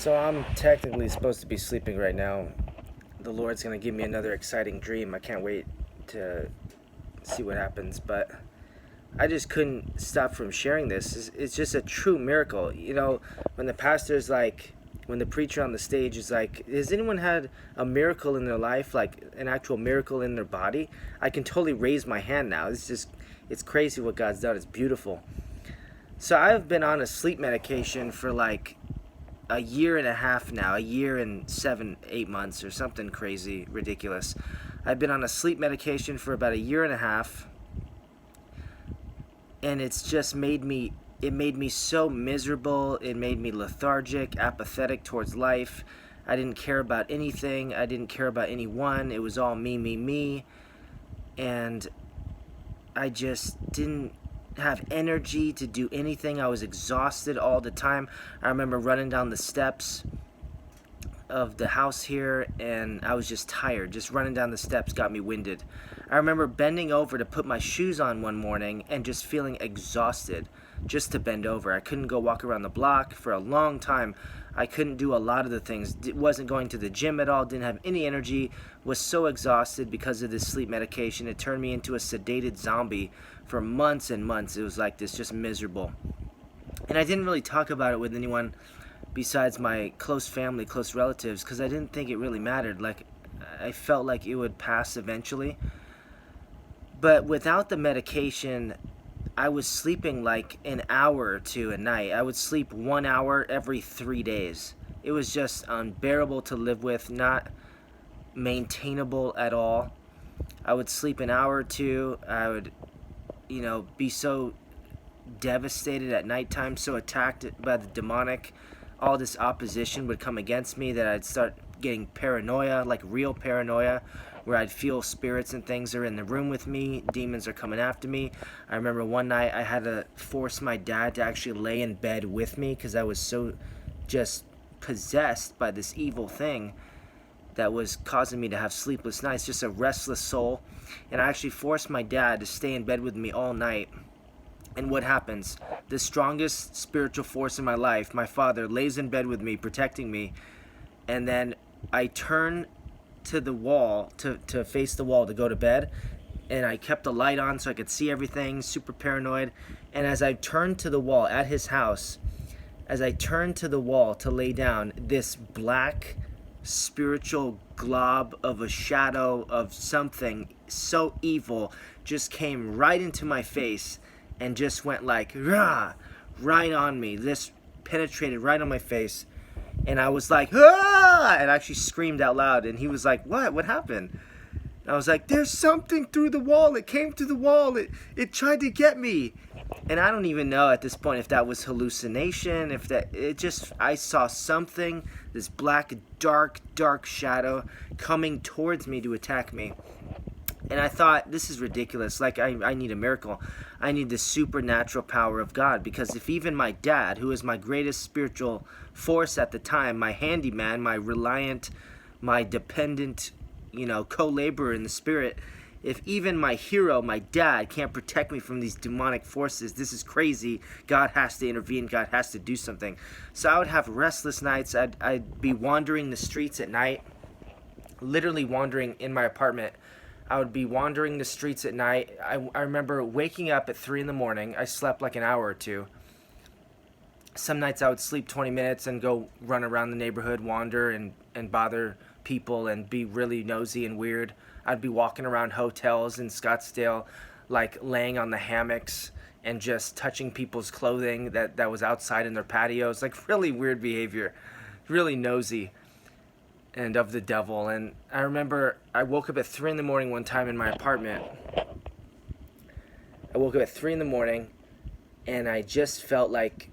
So I'm technically supposed to be sleeping right now. The Lord's going to give me another exciting dream. I can't wait to see what happens, but I just couldn't stop from sharing this. It's just a true miracle. When the pastor's like, when the preacher on the stage is like, has anyone had a miracle in their life, like an actual miracle in their body? I can totally raise my hand now. It's crazy what God's done. It's beautiful. So I've been on a sleep medication for like a year and a half now, a year and 7, 8 months or something crazy, ridiculous. I've been on a sleep medication for about a year and a half, and it made me so miserable. It made me lethargic, apathetic towards life. I didn't care about anything. I didn't care about anyone. It was all me, me, me. And I just didn't have energy to do anything. I was exhausted all the time. I remember running down the steps of the house here, and I was just tired. Just running down the steps got me winded. I remember bending over to put my shoes on one morning and just feeling exhausted just to bend over. I couldn't go walk around the block for a long time. I couldn't do a lot of the things. Wasn't going to the gym at all, didn't have any energy, was so exhausted because of this sleep medication. It turned me into a sedated zombie for months and months. It was like this, just miserable. And I didn't really talk about it with anyone besides my close family, close relatives, because I didn't think it really mattered. Like, I felt like it would pass eventually. But without the medication, I was sleeping like an hour or two a night. I would sleep 1 hour every 3 days. It was just unbearable to live with, not maintainable at all. I would sleep an hour or two. I would, be so devastated at nighttime, so attacked by the demonic. All this opposition would come against me that I'd start getting paranoia, like real paranoia, where I'd feel spirits and things are in the room with me, demons are coming after me. I remember one night I had to force my dad to actually lay in bed with me because I was so just possessed by this evil thing that was causing me to have sleepless nights, just a restless soul. And I actually forced my dad to stay in bed with me all night. And what happens? The strongest spiritual force in my life, my father, lays in bed with me, protecting me. And then I turn to the wall, to face the wall to go to bed. And I kept the light on so I could see everything, super paranoid. And as I turned to the wall at his house, as I turned to the wall to lay down, this black spiritual glob of a shadow of something so evil just came right into my face and just went like, rah, right on me. This penetrated right on my face. And I was like, ah! And I actually screamed out loud. And he was like, what? What happened? And I was like, there's something through the wall. It came through the wall. It tried to get me. And I don't even know at this point if that was hallucination, I saw something, this black, dark shadow coming towards me to attack me. And I thought, this is ridiculous. Like, I need a miracle. I need the supernatural power of God. Because if even my dad, who was my greatest spiritual force at the time, my handyman, my reliant, my dependent, co-laborer in the spirit, if even my hero, my dad, can't protect me from these demonic forces, this is crazy. God has to intervene. God has to do something. So I would have restless nights. I'd be wandering the streets at night, literally wandering in my apartment. I would be wandering the streets at night. I remember waking up at 3 in the morning. I slept like an hour or two. Some nights I would sleep 20 minutes and go run around the neighborhood, wander and bother people and be really nosy and weird. I'd be walking around hotels in Scottsdale, like laying on the hammocks and just touching people's clothing that was outside in their patios. Like really weird behavior, really nosy and of the devil. And I remember I woke up at 3 in the morning one time in my apartment. I woke up at 3 in the morning and I just felt like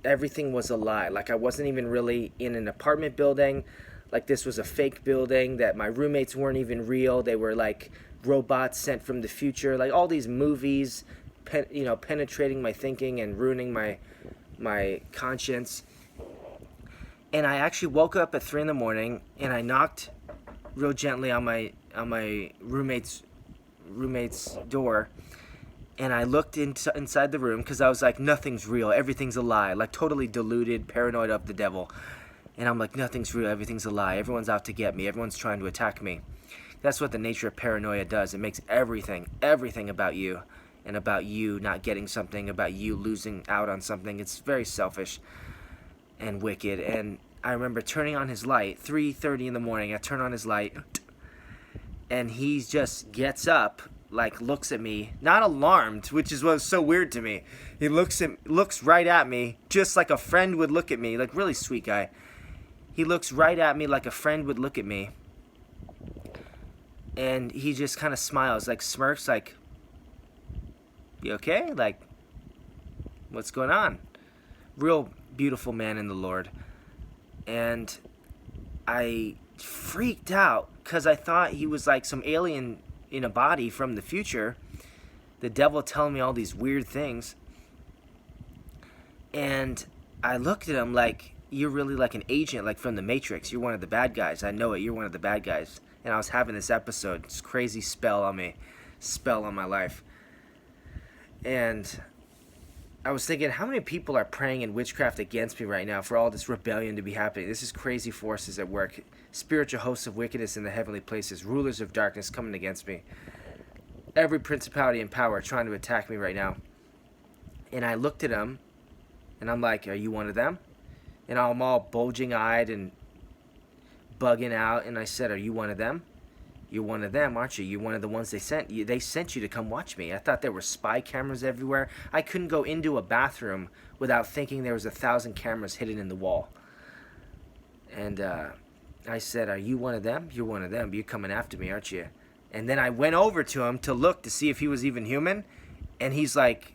everything was a lie. Like I wasn't even really in an apartment building. Like this was a fake building, that my roommates weren't even real. They were like robots sent from the future. Like all these movies, penetrating my thinking and ruining my conscience. And I actually woke up at 3 in the morning and I knocked real gently on my roommate's door, and I looked inside the room because I was like, nothing's real, everything's a lie, like totally deluded, paranoid of the devil. And I'm like, nothing's real, everything's a lie, everyone's out to get me, everyone's trying to attack me. That's what the nature of paranoia does. It makes everything about you, and about you not getting something, about you losing out on something. It's very selfish and wicked. And I remember turning on his light, 3:30 in the morning, I turn on his light, and he just gets up, like looks at me, not alarmed, which is what's so weird to me. He looks right at me, just like a friend would look at me, like really sweet guy. He looks right at me like a friend would look at me. And he just kind of smiles, like smirks, like, you okay? Like, what's going on? Real beautiful man in the Lord. And I freaked out because I thought he was like some alien in a body from the future. The devil telling me all these weird things. And I looked at him like, you're really like an agent, like from the Matrix. You're one of the bad guys. I know it. You're one of the bad guys. And I was having this episode, this crazy spell on me, spell on my life. And I was thinking, how many people are praying in witchcraft against me right now for all this rebellion to be happening? This is crazy forces at work. Spiritual hosts of wickedness in the heavenly places. Rulers of darkness coming against me. Every principality and power trying to attack me right now. And I looked at him, and I'm like, are you one of them? And I'm all bulging-eyed and bugging out. And I said, are you one of them? You're one of them, aren't you? You're one of the ones they sent you. They sent you to come watch me. I thought there were spy cameras everywhere. I couldn't go into a bathroom without thinking there was 1,000 cameras hidden in the wall. And I said, are you one of them? You're one of them. You're coming after me, aren't you? And then I went over to him to look to see if he was even human. And he's like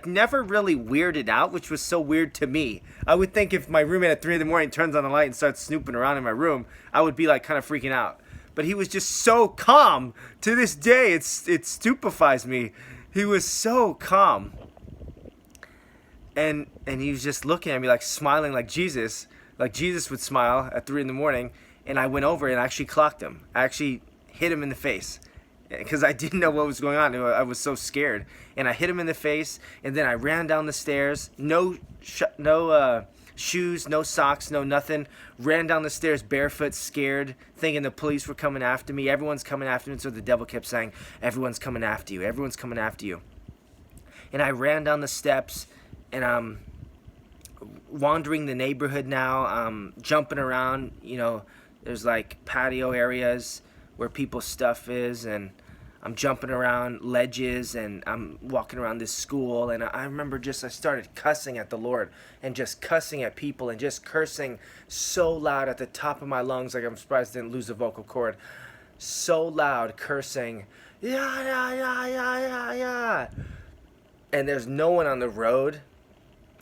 never really weirded out, which was so weird to me. I would think if my roommate at 3 in the morning turns on the light and starts snooping around in my room, I would be like kind of freaking out. But he was just so calm. To this day, it stupefies me. He was so calm. And he was just looking at me like smiling like Jesus would smile at 3 in the morning. And I went over and actually clocked him. I actually hit him in the face because I didn't know what was going on. I was so scared. And I hit him in the face, and then I ran down the stairs. No shoes, no socks, no nothing. Ran down the stairs barefoot, scared, thinking the police were coming after me. Everyone's coming after me. So the devil kept saying, everyone's coming after you. Everyone's coming after you. And I ran down the steps, and I'm wandering the neighborhood now. I'm jumping around. You know, there's like patio areas where people's stuff is, and I'm jumping around ledges, and I'm walking around this school, and I remember I started cussing at the Lord, and just cussing at people, and just cursing so loud at the top of my lungs, like I'm surprised I didn't lose a vocal cord. So loud, cursing, yeah. And there's no one on the road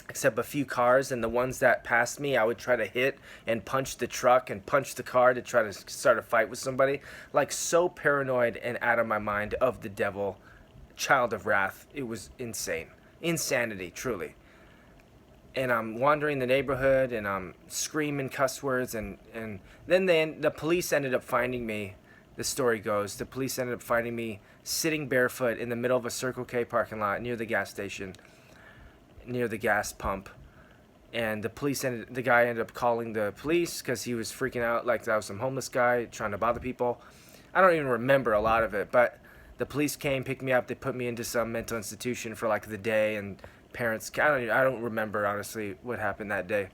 except a few cars, and the ones that passed me, I would try to hit and punch the truck and punch the car to try to start a fight with somebody. Like, so paranoid and out of my mind of the devil, child of wrath. It was insane. Insanity, truly. And I'm wandering the neighborhood, and I'm screaming cuss words, and then the police ended up finding me. The story goes, the police ended up finding me sitting barefoot in the middle of a Circle K parking lot near the gas station, near the gas pump. And the guy ended up calling the police because he was freaking out like I was some homeless guy trying to bother people. I don't even remember a lot of it, but the police came, picked me up, they put me into some mental institution for like the day, and parents, I don't remember honestly what happened that day.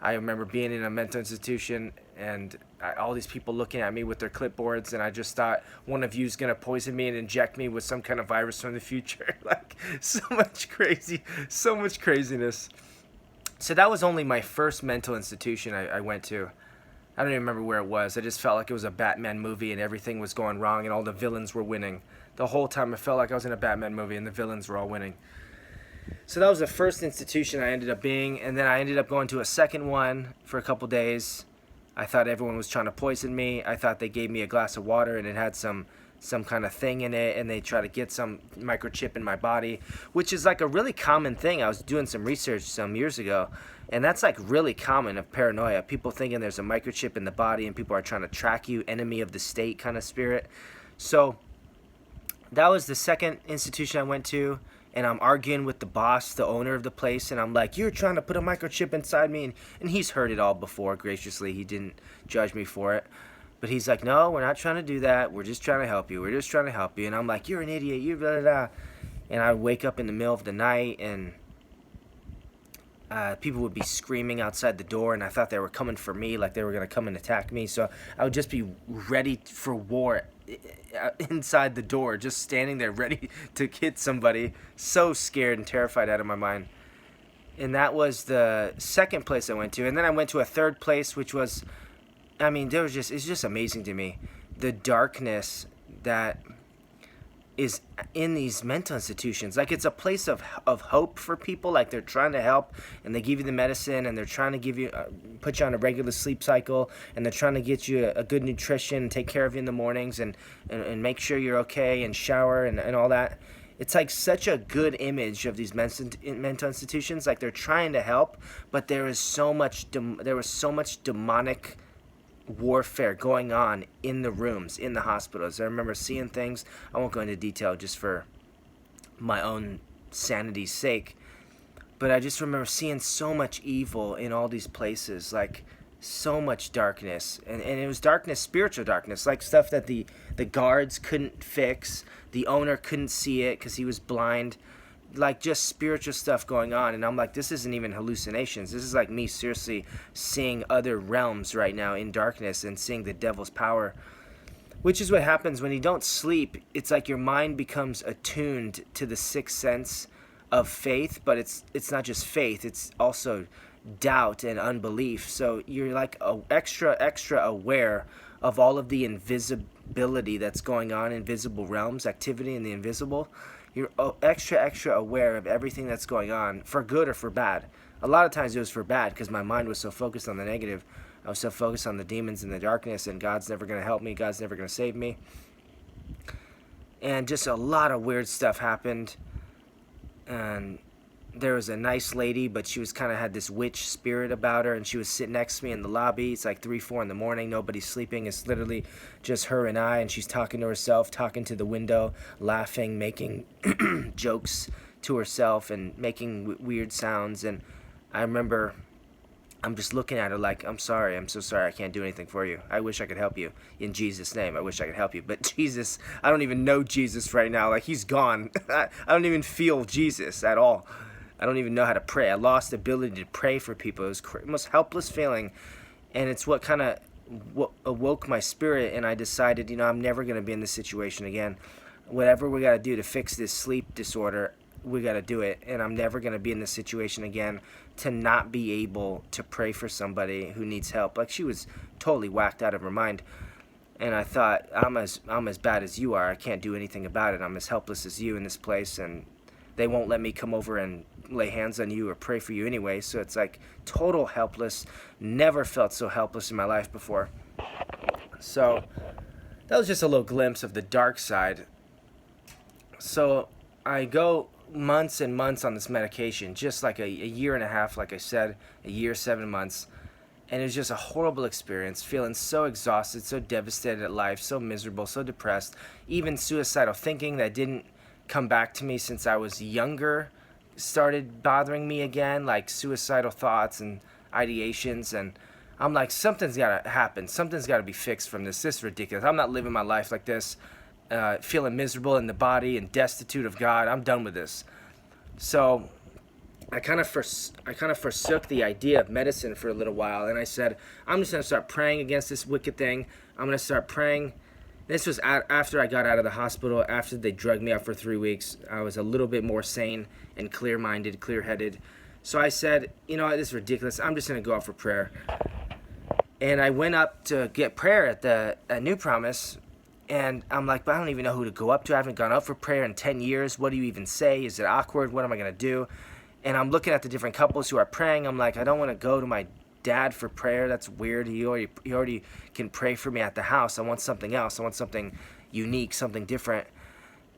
I remember being in a mental institution, and all these people looking at me with their clipboards, and I just thought one of you's going to poison me and inject me with some kind of virus from the future. Like, so much craziness. So that was only my first mental institution I went to. I don't even remember where it was. I just felt like it was a Batman movie and everything was going wrong and all the villains were winning. The whole time I felt like I was in a Batman movie and the villains were all winning. So that was the first institution I ended up being, and then I ended up going to a second one for a couple days. I thought everyone was trying to poison me. I thought they gave me a glass of water and it had some kind of thing in it, and they try to get some microchip in my body, which is like a really common thing. I was doing some research some years ago, and that's like really common of paranoia. People thinking there's a microchip in the body and people are trying to track you, enemy of the state kind of spirit. So that was the second institution I went to. and I'm arguing with the boss, the owner of the place, and I'm like, you're trying to put a microchip inside me, and he's heard it all before. Graciously, he didn't judge me for it. But he's like, no, we're not trying to do that. We're just trying to help you. We're just trying to help you. And I'm like, you're an idiot. You blah, blah, blah. And I wake up in the middle of the night, and people would be screaming outside the door, and I thought they were coming for me, like they were going to come and attack me. So I would just be ready for war inside the door, just standing there ready to hit somebody, so scared and terrified out of my mind. And that was the second place I went to. And then I went to a third place, which was, I mean, it's just amazing to me, the darkness that is in these mental institutions. Like, it's a place of hope for people. Like, they're trying to help, and they give you the medicine, and they're trying to give you put you on a regular sleep cycle, and they're trying to get you a good nutrition and take care of you in the mornings, and make sure you're okay, and shower, and all that. It's like such a good image of these mental institutions. Like, they're trying to help, but there was so much demonic warfare going on in the rooms, in the hospitals. I remember seeing things. I won't go into detail just for my own sanity's sake, but I just remember seeing so much evil in all these places, like so much darkness, and it was darkness, spiritual darkness, like stuff that the guards couldn't fix, the owner couldn't see it because he was blind, like just spiritual stuff going on. And I'm like, this isn't even hallucinations. This is like me seriously seeing other realms right now in darkness and seeing the devil's power, which is what happens when you don't sleep. It's like your mind becomes attuned to the sixth sense of faith, but it's not just faith, it's also doubt and unbelief. So you're like extra aware of all of the invisibility that's going on, invisible realms, activity in the invisible. You're extra aware of everything that's going on, for good or for bad. A lot of times it was for bad because my mind was so focused on the negative. I was so focused on the demons and the darkness, and God's never going to help me, God's never going to save me. And just a lot of weird stuff happened. And there was a nice lady, but she was kind of had this witch spirit about her, and she was sitting next to me in the lobby. It's like 3-4 in the morning, nobody's sleeping. It's literally just her and I, and she's talking to herself, talking to the window, laughing, making jokes to herself, and making weird sounds. And I remember I'm just looking at her like, I'm so sorry, I can't do anything for you. I wish I could help you. In Jesus' name, I wish I could help you. But Jesus, I don't even know Jesus right now. Like, he's gone. I don't even feel Jesus at all. I don't even know how to pray. I lost the ability to pray for people. It was the most helpless feeling, and it's what kind of awoke my spirit, and I decided, I'm never going to be in this situation again. Whatever we got to do to fix this sleep disorder, we got to do it, and I'm never going to be in this situation again to not be able to pray for somebody who needs help. Like, she was totally whacked out of her mind, and I thought, I'm as bad as you are. I can't do anything about it. I'm as helpless as you in this place, and they won't let me come over and lay hands on you or pray for you anyway. So it's like total helpless. Never felt so helpless in my life before. So that was just a little glimpse of the dark side. So I go months and months on this medication, just like a year and a half, like I said, a year, 7 months. And it was just a horrible experience, feeling so exhausted, so devastated at life, so miserable, so depressed, even suicidal thinking that didn't come back to me since I was younger started bothering me again, like suicidal thoughts and ideations. And I'm like, something's got to happen. Something's got to be fixed from this. This is ridiculous. I'm not living my life like this, feeling miserable in the body and destitute of God. I'm done with this. So I kind of forsook the idea of medicine for a little while, and I said, I'm just going to start praying against this wicked thing. I'm going to start praying. This was after I got out of the hospital, after they drugged me out for 3 weeks. I was a little bit more sane and clear-minded, clear-headed. So I said, this is ridiculous. I'm just going to go out for prayer. And I went up to get prayer at New Promise, and I'm like, but I don't even know who to go up to. I haven't gone up for prayer in 10 years. What do you even say? Is it awkward? What am I going to do? And I'm looking at the different couples who are praying. I'm like, I don't want to go to my dad for prayer. That's weird. He already can pray for me at the house. I want something else. I want something unique, something different.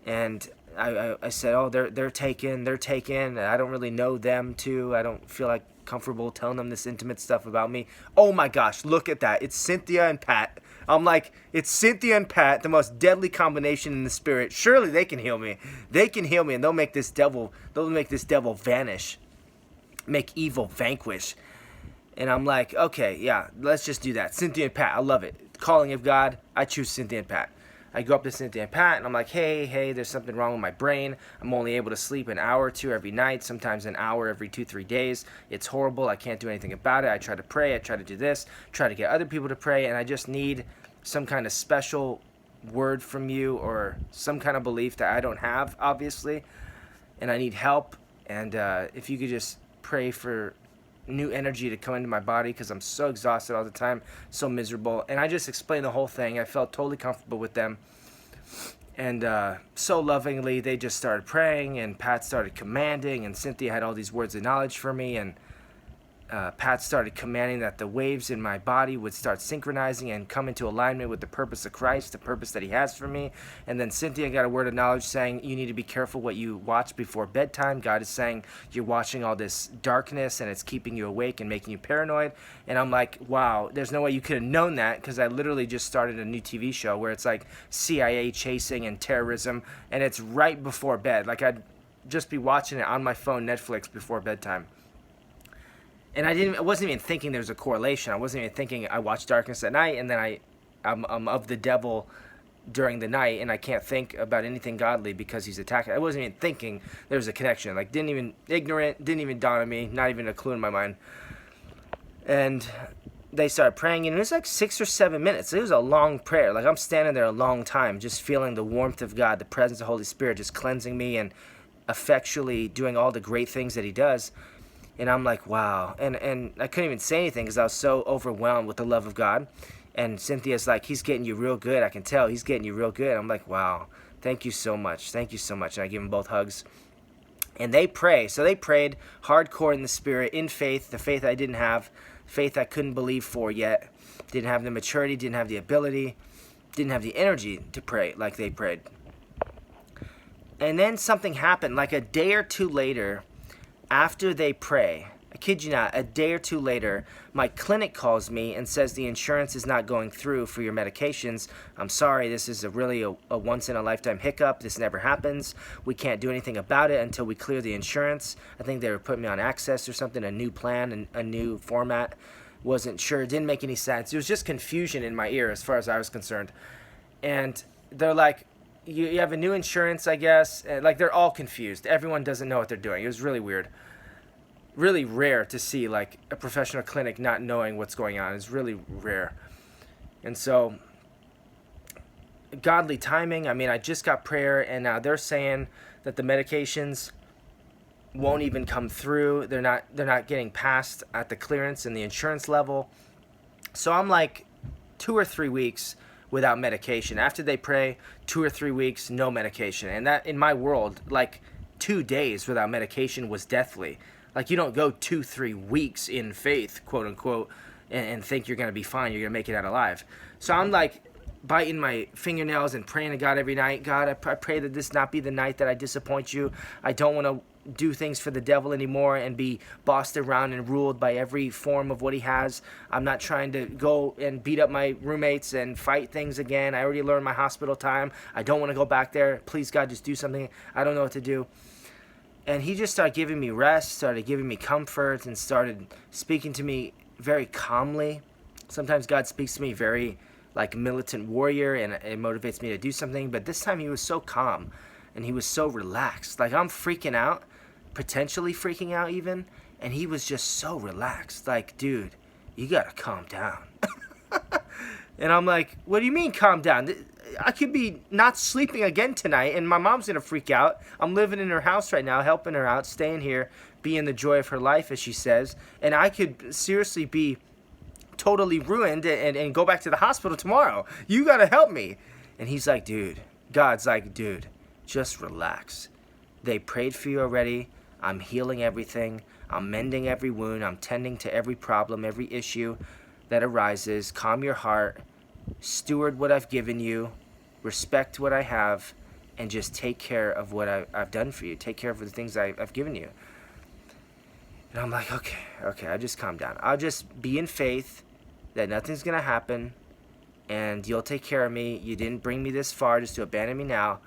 And I said, oh, they're taken. I don't really know them too. I don't feel like comfortable telling them this intimate stuff about me. Oh my gosh, look at that. It's Cynthia and Pat. I'm like, it's Cynthia and Pat, the most deadly combination in the spirit. Surely they can heal me. They can heal me, and they'll make this devil vanish, make evil vanquish. And I'm like, okay, yeah, let's just do that. Cynthia and Pat, I love it. Calling of God, I choose Cynthia and Pat. I go up to Cynthia and Pat, and I'm like, hey, there's something wrong with my brain. I'm only able to sleep an hour or two every night, sometimes an hour every 2-3 days. It's horrible. I can't do anything about it. I try to pray. I try to do this, try to get other people to pray, and I just need some kind of special word from you or some kind of belief that I don't have, obviously, and I need help. And if you could just pray for new energy to come into my body, because I'm so exhausted all the time, so miserable. And I just explained the whole thing. I felt totally comfortable with them, and so lovingly they just started praying, and Pat started commanding, and Cynthia had all these words of knowledge for me, and Pat started commanding that the waves in my body would start synchronizing and come into alignment with the purpose of Christ, the purpose that he has for me. And then Cynthia got a word of knowledge saying, you need to be careful what you watch before bedtime. God is saying you're watching all this darkness and it's keeping you awake and making you paranoid. And I'm like, wow, there's no way you could have known that, because I literally just started a new TV show where it's like CIA chasing and terrorism, and it's right before bed. Like, I'd just be watching it on my phone, Netflix, before bedtime. And I wasn't even thinking there was a correlation. I wasn't even thinking I watch darkness at night, and then I'm of the devil during the night, and I can't think about anything godly because he's attacking. I wasn't even thinking there was a connection. Like, didn't even dawn on me, not even a clue in my mind. And they started praying, and it was like 6 or 7 minutes. It was a long prayer. Like, I'm standing there a long time, just feeling the warmth of God, the presence of the Holy Spirit just cleansing me and effectually doing all the great things that he does. And I'm like, wow. And I couldn't even say anything because I was so overwhelmed with the love of God. And Cynthia's like, he's getting you real good. I can tell he's getting you real good. I'm like, wow, thank you so much. Thank you so much. And I give them both hugs. And they pray. So they prayed hardcore in the spirit, in faith, the faith I didn't have, faith I couldn't believe for yet. Didn't have the maturity, didn't have the ability, didn't have the energy to pray like they prayed. And then something happened, like a day or two later. After they pray, I kid you not, a day or two later, my clinic calls me and says the insurance is not going through for your medications. I'm sorry, this is really a once-in-a-lifetime hiccup. This never happens. We can't do anything about it until we clear the insurance. I think they were putting me on Access or something, a new plan, and a new format. Wasn't sure. It didn't make any sense. It was just confusion in my ear as far as I was concerned. And they're like, you have a new insurance, I guess. Like, they're all confused. Everyone doesn't know what they're doing. It was really weird. Really rare to see, like, a professional clinic not knowing what's going on. It's really rare. And so, godly timing. I mean, I just got prayer, and now they're saying that the medications won't even come through. They're not getting passed at the clearance and the insurance level. So I'm like 2 or 3 weeks without medication. After they pray, 2 or 3 weeks, no medication. And that, in my world, like 2 days without medication was deathly. Like, you don't go 2-3 weeks in faith, quote unquote, and think you're going to be fine, you're going to make it out alive. So I'm like biting my fingernails and praying to God every night. God, I pray that this not be the night that I disappoint you. I don't want to do things for the devil anymore and be bossed around and ruled by every form of what he has. I'm not trying to go and beat up my roommates and fight things again. I already learned my hospital time. I don't want to go back there. Please, God, just do something. I don't know what to do. And he just started giving me rest, started giving me comfort, and started speaking to me very calmly. Sometimes God speaks to me very like a militant warrior, and it motivates me to do something. But this time he was so calm, and he was so relaxed. Like, I'm freaking out, potentially freaking out even, and he was just so relaxed. Like, dude, you gotta calm down. And I'm like, what do you mean calm down? I could be not sleeping again tonight, and my mom's gonna freak out. I'm living in her house right now, helping her out, staying here, being the joy of her life, as she says. And I could seriously be totally ruined and go back to the hospital tomorrow. You gotta help me. And he's like, dude, God's like, dude, just relax. They prayed for you already. I'm healing everything. I'm mending every wound. I'm tending to every problem, every issue that arises. Calm your heart. Steward what I've given you. Respect what I have. And just take care of what I've done for you. Take care of the things I've given you. And I'm like, okay, I just calm down. I'll just be in faith that nothing's going to happen. and you'll take care of me. You didn't bring me this far just to abandon me now.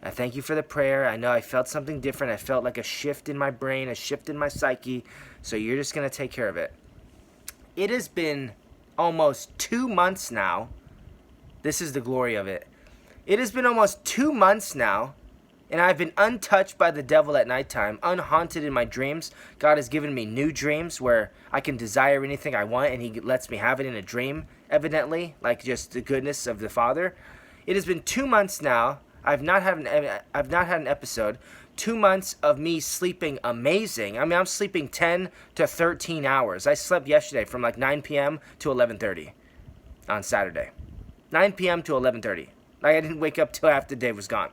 I thank you for the prayer. I know I felt something different. I felt like a shift in my brain, a shift in my psyche. So you're just going to take care of it. It has been almost 2 months now. This is the glory of it. It has been almost 2 months now, and I've been untouched by the devil at nighttime, unhaunted in my dreams. God has given me new dreams where I can desire anything I want, and he lets me have it in a dream, evidently, like just the goodness of the Father. It has been 2 months now. I've not had an episode. 2 months of me sleeping amazing. I mean, I'm sleeping 10 to 13 hours. I slept yesterday from like 9 p.m. to 11:30 on Saturday. 9 p.m. to 11:30. Like, I didn't wake up till after Dave was gone.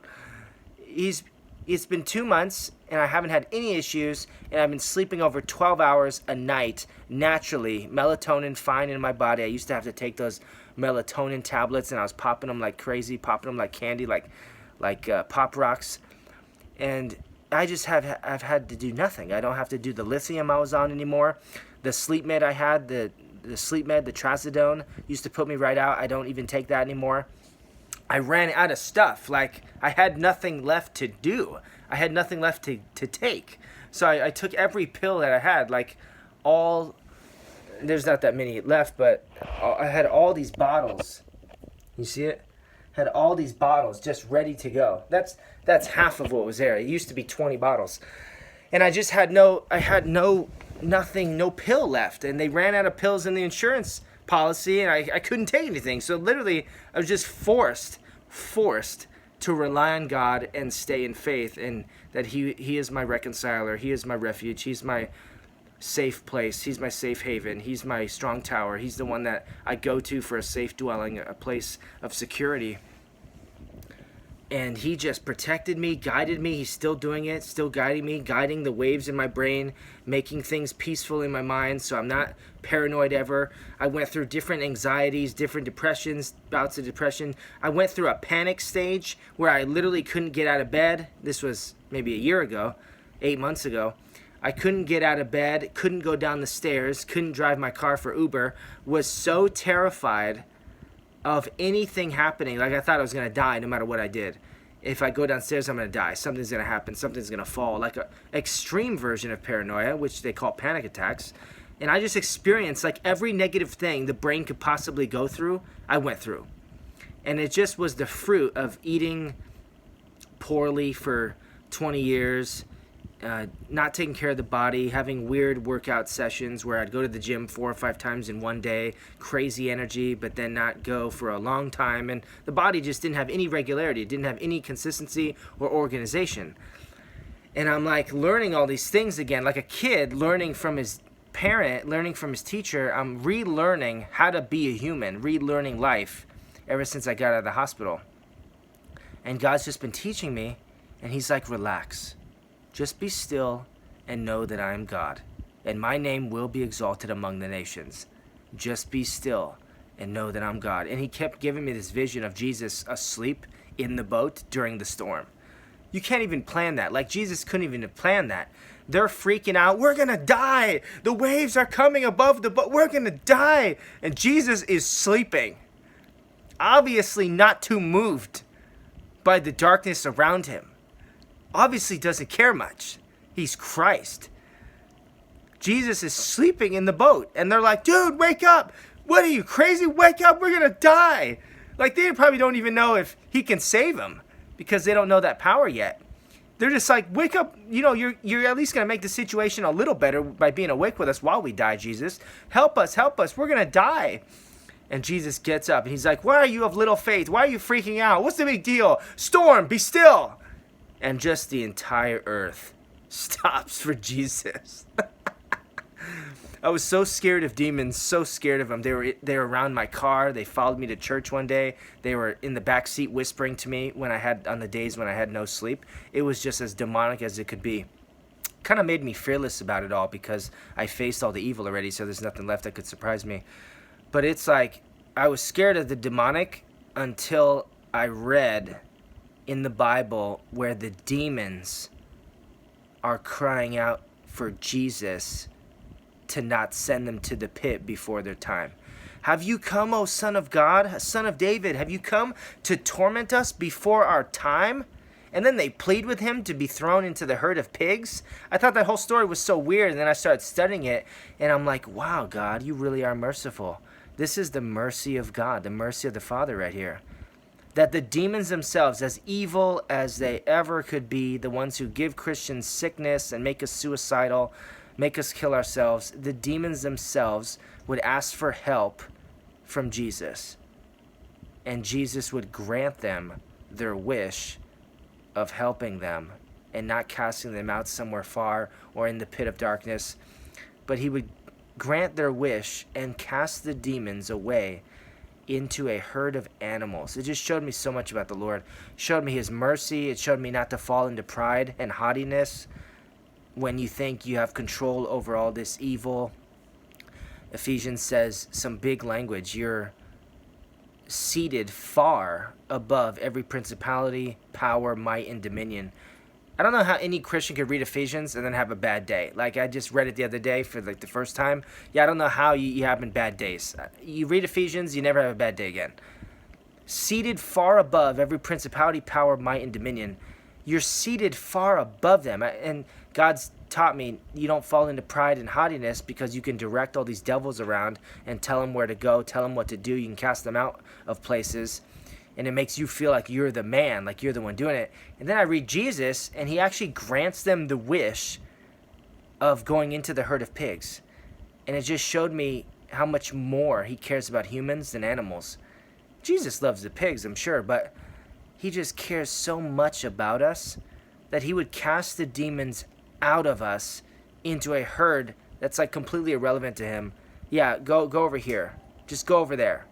It's been 2 months, and I haven't had any issues, and I've been sleeping over 12 hours a night naturally. Melatonin fine in my body. I used to have to take those melatonin tablets, and I was popping them like crazy, popping them like candy, like Pop Rocks. And I've had to do nothing. I don't have to do the lithium I was on anymore. The sleep med I had, the sleep med, the trazodone, used to put me right out. I don't even take that anymore. I ran out of stuff. Like, I had nothing left to do. I had nothing left to take. So I took every pill that I had, like there's not that many left, but I had all these bottles. You see it? Had all these bottles just ready to go. That's half of what was there. It used to be 20 bottles. And I just had no pill left. And they ran out of pills in the insurance policy, and I couldn't take anything. So literally, I was just forced to rely on God and stay in faith, and that He is my reconciler. He is my refuge. He's my safe place. He's my safe haven. He's my strong tower. He's the one that I go to for a safe dwelling, a place of security. And he just protected me, guided me. He's still doing it, still guiding me, guiding the waves in my brain, making things peaceful in my mind so I'm not paranoid ever. I went through different anxieties, different depressions, bouts of depression. I went through a panic stage where I literally couldn't get out of bed. This was maybe a year ago, 8 months ago. I couldn't get out of bed, couldn't go down the stairs, couldn't drive my car for Uber, was so terrified of anything happening. Like, I thought I was going to die no matter what I did. If I go downstairs, I'm going to die. Something's going to happen. Something's going to fall. Like an extreme version of paranoia, which they call panic attacks. And I just experienced like every negative thing the brain could possibly go through, I went through. And it just was the fruit of eating poorly for 20 years, not taking care of the body, having weird workout sessions where I'd go to the gym 4 or 5 times in one day, crazy energy, but then not go for a long time. And the body just didn't have any regularity. It didn't have any consistency or organization. And I'm like learning all these things again, like a kid learning from his parent, learning from his teacher. I'm relearning how to be a human, relearning life ever since I got out of the hospital. And God's just been teaching me, and he's like, relax. Just be still and know that I am God, and my name will be exalted among the nations. Just be still and know that I'm God. And he kept giving me this vision of Jesus asleep in the boat during the storm. You can't even plan that. Like, Jesus couldn't even have planned that. They're freaking out. We're going to die. The waves are coming above the boat. We're going to die. And Jesus is sleeping, obviously not too moved by the darkness around him. Obviously doesn't care much. He's Christ. Jesus is sleeping in the boat. And they're like, dude, wake up. What are you, crazy? Wake up. We're going to die. Like, they probably don't even know if he can save them because they don't know that power yet. They're just like, wake up. You know, you're at least going to make the situation a little better by being awake with us while we die, Jesus. Help us. We're going to die. And Jesus gets up and he's like, why are you of little faith? Why are you freaking out? What's the big deal? Storm, be still. And just the entire earth stops for Jesus. I was so scared of demons, so scared of them. They were around my car. They followed me to church one day. They were in the back seat whispering to me on the days when I had no sleep. It was just as demonic as it could be. Kind of made me fearless about it all because I faced all the evil already, so there's nothing left that could surprise me. But it's like I was scared of the demonic until I read in the Bible where the demons are crying out for Jesus to not send them to the pit before their time. Have you come, O Son of God, Son of David? Have you come to torment us before our time? And then they plead with him to be thrown into the herd of pigs. I thought that whole story was so weird, and then I started studying it, and I'm like, wow, God, you really are merciful. This is the mercy of God, the mercy of the Father right here. That the demons themselves, as evil as they ever could be, the ones who give Christians sickness and make us suicidal, make us kill ourselves, the demons themselves would ask for help from Jesus. And Jesus would grant them their wish of helping them and not casting them out somewhere far or in the pit of darkness. But he would grant their wish and cast the demons away into a herd of animals. It just showed me so much about the Lord. It showed me his mercy. It showed me not to fall into pride and haughtiness when you think you have control over all this evil. Ephesians says some big language. You're seated far above every principality, power, might, and dominion. I don't know how any Christian could read Ephesians and then have a bad day. Like, I just read it the other day for like the first time. Yeah, I don't know how you have bad days. You read Ephesians, you never have a bad day again. Seated far above every principality, power, might, and dominion. You're seated far above them. And God's taught me you don't fall into pride and haughtiness because you can direct all these devils around and tell them where to go, tell them what to do. You can cast them out of places. And it makes you feel like you're the man, like you're the one doing it. And then I read Jesus, and he actually grants them the wish of going into the herd of pigs. And it just showed me how much more he cares about humans than animals. Jesus loves the pigs, I'm sure, but he just cares so much about us that he would cast the demons out of us into a herd that's like completely irrelevant to him. Yeah, go over here. Just go over there.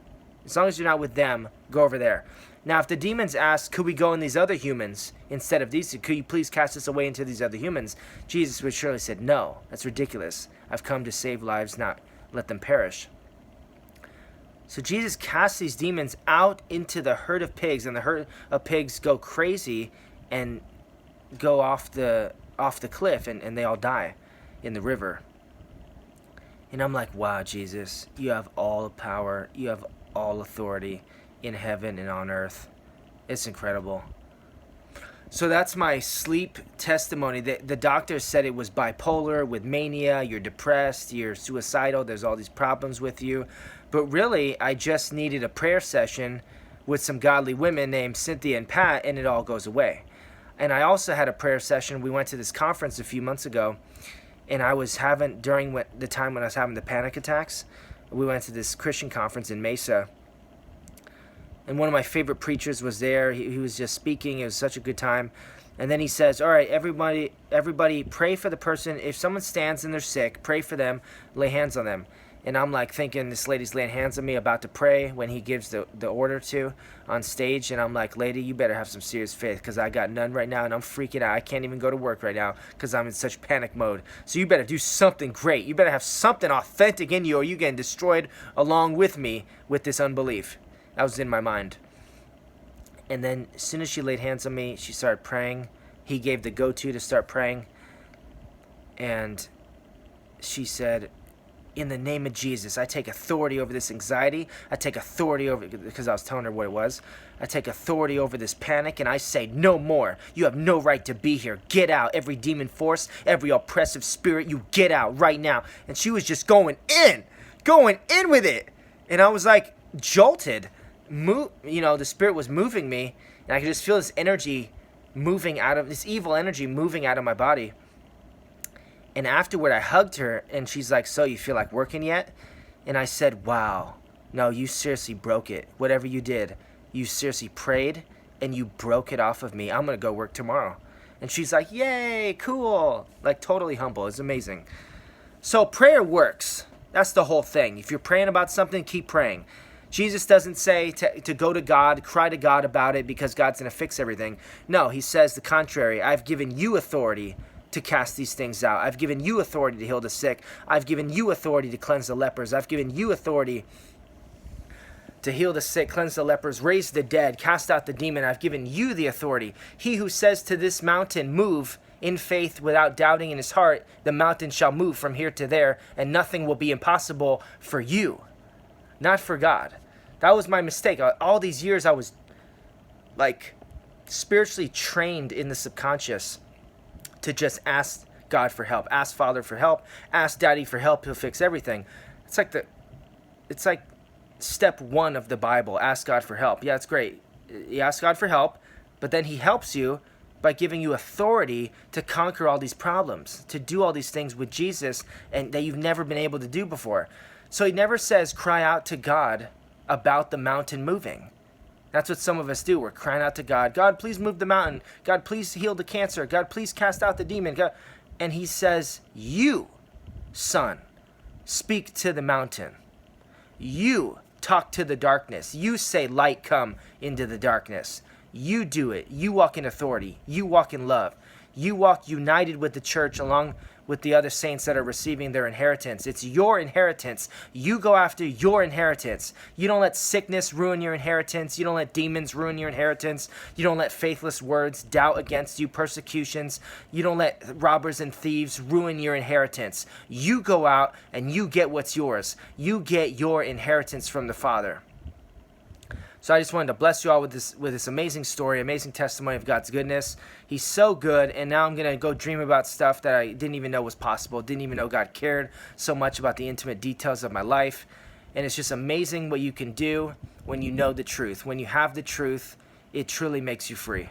As long as you're not with them, go over there. Now, if the demons ask, could we go in these other humans instead of these? Could you please cast us away into these other humans? Jesus would surely said, no, that's ridiculous. I've come to save lives, not let them perish. So Jesus casts these demons out into the herd of pigs, and the herd of pigs go crazy and go off the cliff, and they all die in the river. And I'm like, wow, Jesus, you have all the power. You have all authority in heaven and on earth. It's incredible. So that's my sleep testimony. The doctor said it was bipolar with mania. You're depressed, you're suicidal, there's all these problems with you. But really, I just needed a prayer session with some godly women named Cynthia and Pat, and it all goes away. And I also had a prayer session. We went to this conference a few months ago, and I was having, during the time when I was having the panic attacks, we went to this Christian conference in Mesa, and one of my favorite preachers was there. He was just speaking. It was such a good time. And then he says, all right, everybody pray for the person. If someone stands and they're sick, pray for them, lay hands on them. And I'm like thinking this lady's laying hands on me, about to pray when he gives the order to on stage. And I'm like, lady, you better have some serious faith, because I got none right now and I'm freaking out. I can't even go to work right now because I'm in such panic mode. So you better do something great. You better have something authentic in you, or you're getting destroyed along with me with this unbelief. That was in my mind. And then as soon as she laid hands on me, she started praying. He gave the go-to to start praying. And she said, in the name of Jesus, I take authority over this anxiety. I take authority over, because I was telling her what it was. I take authority over this panic, and I say, no more. You have no right to be here. Get out. Every demon force, every oppressive spirit, you get out right now. And she was just going in with it. And I was like jolted. The spirit was moving me, and I could just feel this energy moving out of, this evil energy moving out of my body. And afterward, I hugged her, and she's like, so you feel like working yet? And I said, wow, no, you seriously broke it. Whatever you did, you seriously prayed, and you broke it off of me. I'm going to go work tomorrow. And she's like, yay, cool. Like, totally humble. It's amazing. So prayer works. That's the whole thing. If you're praying about something, keep praying. Jesus doesn't say to go to God, cry to God about it because God's going to fix everything. No, he says the contrary. I've given you authority to cast these things out. I've given you authority to heal the sick. I've given you authority to cleanse the lepers. I've given you authority to heal the sick, cleanse the lepers, raise the dead, cast out the demon. I've given you the authority. He who says to this mountain, move, in faith without doubting in his heart, the mountain shall move from here to there, and nothing will be impossible for you. not for God. That was my mistake. All these years I was like spiritually trained in the subconscious to just ask God for help, ask Father for help, ask Daddy for help. He'll fix everything. It's like step one of the Bible. Ask God for help. Yeah, it's great. You ask God for help, but then He helps you by giving you authority to conquer all these problems, to do all these things with Jesus and that you've never been able to do before. So He never says cry out to God about the mountain moving. That's what some of us do. We're crying out to God. God, please move the mountain. God, please heal the cancer. God, please cast out the demon. God. And He says, you, son, speak to the mountain. You talk to the darkness. You say light come into the darkness. You do it. You walk in authority. You walk in love. You walk united with the church along with the other saints that are receiving their inheritance. It's your inheritance. You go after your inheritance. You don't let sickness ruin your inheritance. You don't let demons ruin your inheritance. You don't let faithless words, doubt against you, persecutions. You don't let robbers and thieves ruin your inheritance. You go out and you get what's yours. You get your inheritance from the Father. So I just wanted to bless you all with this amazing story, amazing testimony of God's goodness. He's so good, and now I'm going to go dream about stuff that I didn't even know was possible, didn't even know God cared so much about the intimate details of my life. And it's just amazing what you can do when you know the truth. When you have the truth, it truly makes you free.